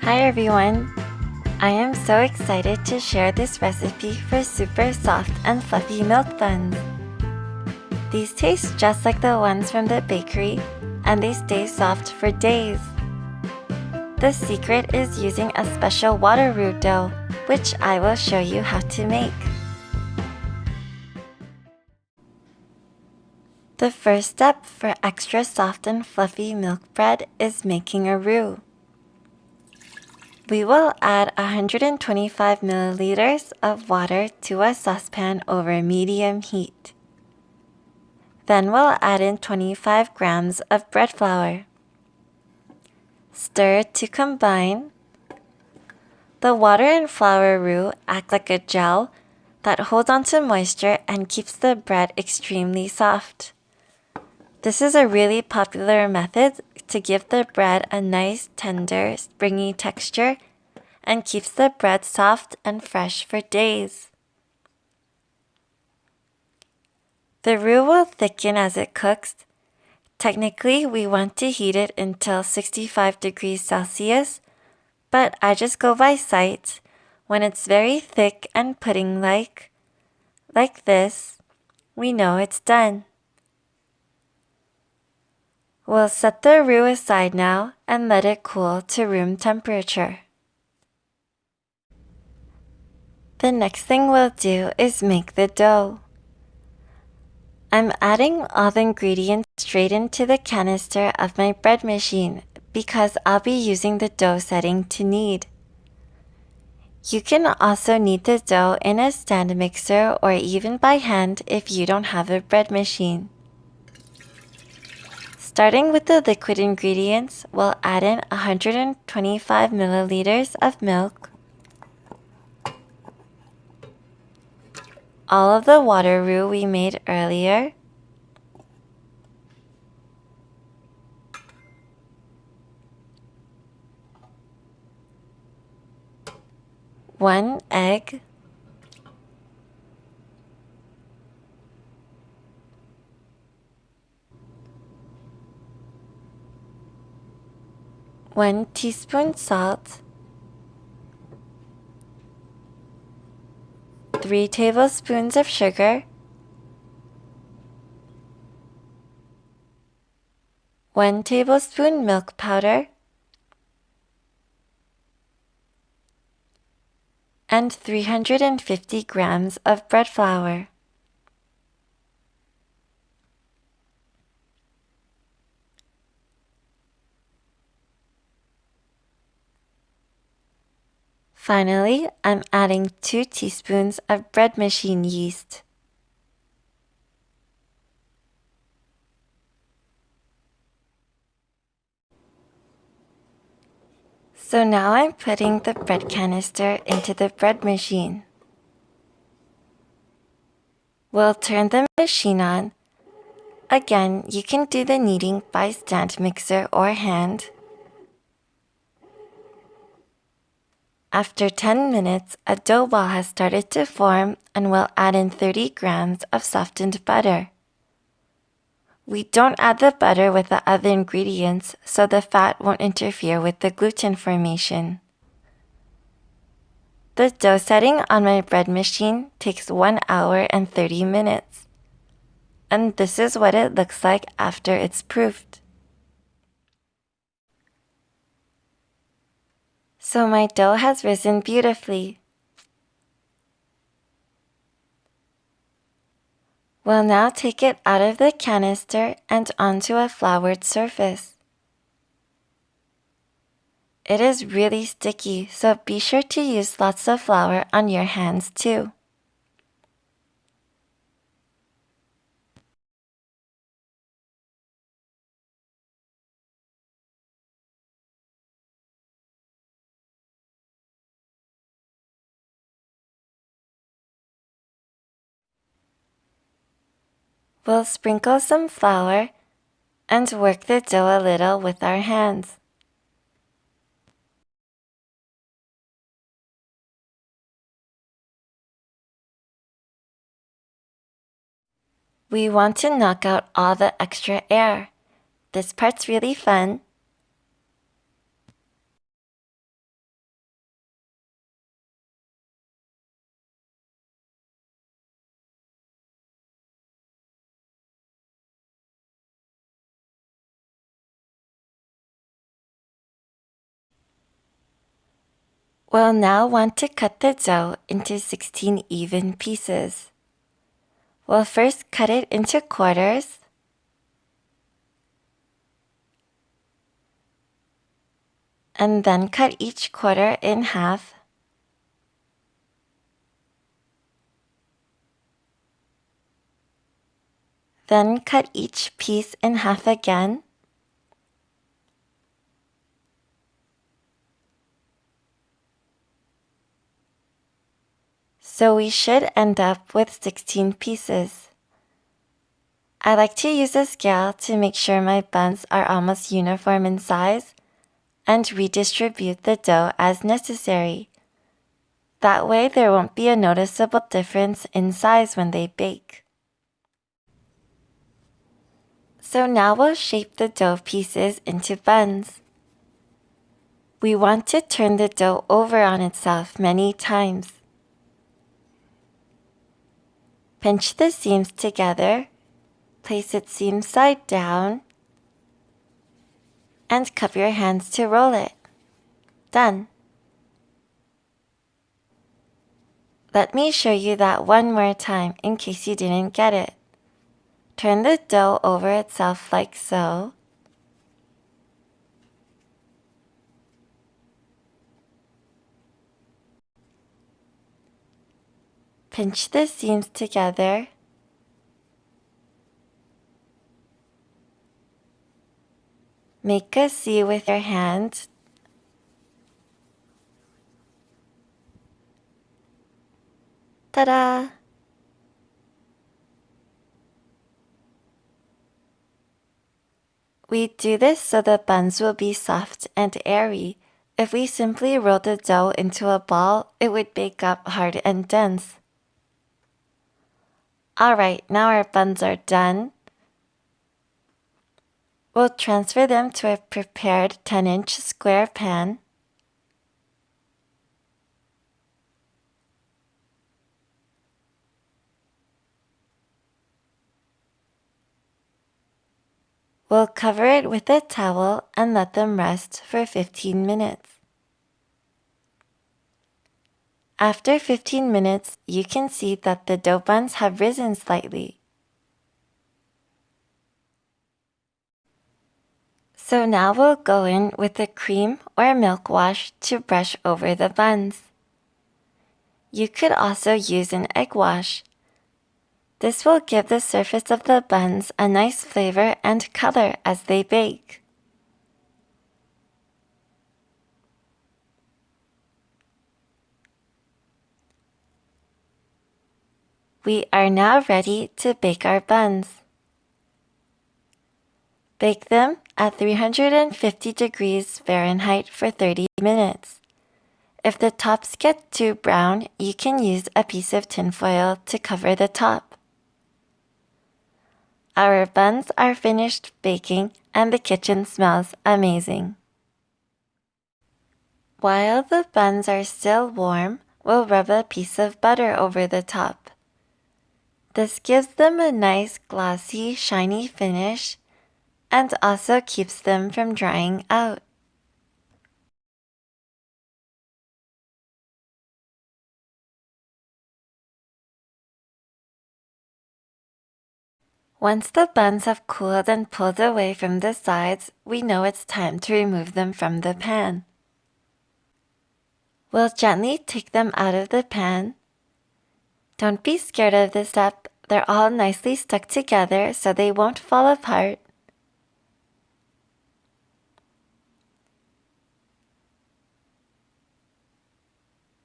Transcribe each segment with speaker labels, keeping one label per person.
Speaker 1: Hi everyone! I am so excited to share this recipe for super soft and fluffy milk buns. These taste just like the ones from the bakery and they stay soft for days. The secret is using a special water roux dough, which I will show you how to make. The first step for extra soft and fluffy milk bread is making a roux. We will add 125 milliliters of water to a saucepan over medium heat. Then we'll add in 25 grams of bread flour. Stir to combine. The water and flour roux act like a gel that holds onto moisture and keeps the bread extremely soft. This is a really popular method to give the bread a nice, tender, springy texture and keeps the bread soft and fresh for days. The roux will thicken as it cooks. Technically, we want to heat it until 65 degrees Celsius, but I just go by sight. When it's very thick and pudding-like, like this, we know it's done. We'll set the roux aside now and let it cool to room temperature. The next thing we'll do is make the dough. I'm adding all the ingredients straight into the canister of my bread machine because I'll be using the dough setting to knead. You can also knead the dough in a stand mixer or even by hand if you don't have a bread machine. Starting with the liquid ingredients, we'll add in 125 milliliters of milk, all of the water roux we made earlier, one egg, one teaspoon salt, 3 tablespoons of sugar, 1 tablespoon milk powder, and 350 grams of bread flour. Finally, I'm adding 2 teaspoons of bread machine yeast. So now I'm putting the bread canister into the bread machine. We'll turn the machine on. Again, you can do the kneading by stand mixer or hand. After 10 minutes, a dough ball has started to form and we'll add in 30 grams of softened butter. We don't add the butter with the other ingredients so the fat won't interfere with the gluten formation. The dough setting on my bread machine takes 1 hour and 30 minutes. And this is what it looks like after it's proofed. So my dough has risen beautifully. We'll now take it out of the canister and onto a floured surface. It is really sticky, so be sure to use lots of flour on your hands too. We'll sprinkle some flour and work the dough a little with our hands. We want to knock out all the extra air. This part's really fun. We'll now want to cut the dough into 16 even pieces. We'll first cut it into quarters. And then cut each quarter in half. Then cut each piece in half again. So we should end up with 16 pieces. I like to use a scale to make sure my buns are almost uniform in size and redistribute the dough as necessary. That way there won't be a noticeable difference in size when they bake. So now we'll shape the dough pieces into buns. We want to turn the dough over on itself many times. Pinch the seams together, place it seam side down, and cup your hands to roll it. Done. Let me show you that one more time in case you didn't get it. Turn the dough over itself like so. Pinch the seams together. Make a C with your hand. Ta-da! We do this so the buns will be soft and airy. If we simply roll the dough into a ball, it would bake up hard and dense. Alright, now our buns are done. We'll transfer them to a prepared 10-inch square pan. We'll cover it with a towel and let them rest for 15 minutes. After 15 minutes, you can see that the dough buns have risen slightly. So now we'll go in with a cream or milk wash to brush over the buns. You could also use an egg wash. This will give the surface of the buns a nice flavor and color as they bake. We are now ready to bake our buns. Bake them at 350 degrees Fahrenheit for 30 minutes. If the tops get too brown, you can use a piece of tinfoil to cover the top. Our buns are finished baking and the kitchen smells amazing. While the buns are still warm, we'll rub a piece of butter over the top. This gives them a nice glossy, shiny finish and also keeps them from drying out. Once the buns have cooled and pulled away from the sides, we know it's time to remove them from the pan. We'll gently take them out of the pan. Don't be scared of this step. They're all nicely stuck together so they won't fall apart.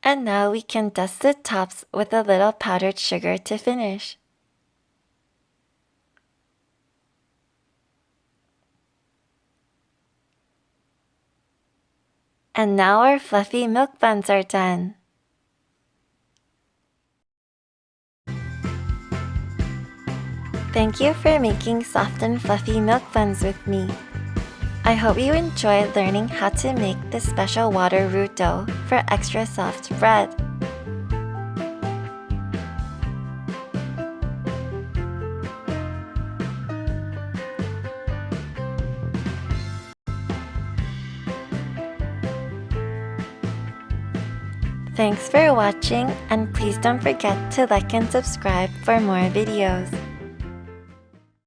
Speaker 1: And now we can dust the tops with a little powdered sugar to finish. And now our fluffy milk buns are done. Thank you for making soft and fluffy milk buns with me. I hope you enjoy learning how to make this special water roux dough for extra soft bread. Thanks for watching, and please don't forget to like and subscribe for more videos.